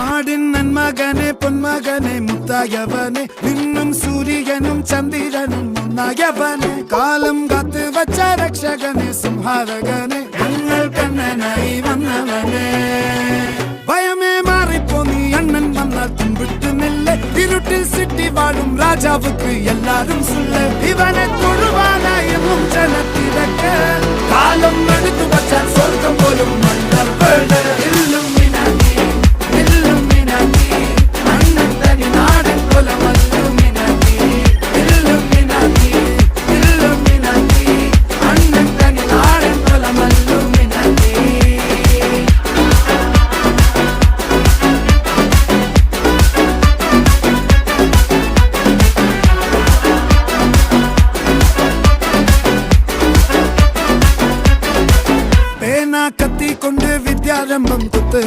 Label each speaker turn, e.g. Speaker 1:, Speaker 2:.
Speaker 1: നാടിൻ നന്മകനെ പൊന്മകനെ മുത്തായവനെ നിന്നും സൂര്യനും ചന്ദ്രനും ഒന്നായവനെ കാലം കാത്ത് വച്ച രക്ഷകനെ സംഹാരകനെ ഞങ്ങൾ കണ്ണനായി വന്നവനെ ഭയമേ മാറിപ്പോ നീ അണ്ണൻ വന്നാൽ തുമ്പിട്ട് നെല്ല് ഇരുട്ടിൽ സിറ്റി വാഴും രാജാവുക്ക് എല്ലാരും സുല്ല് ഇവനെ തൊഴുവാനായും ജനത്തിരക്ക് കാലം എടുത്തു വച്ചാൽ സ്വർഗം പോലും മണ്ണർ വീട് കത്തി കൊണ്ട് വിദ്യാരംഭം കുത്ത്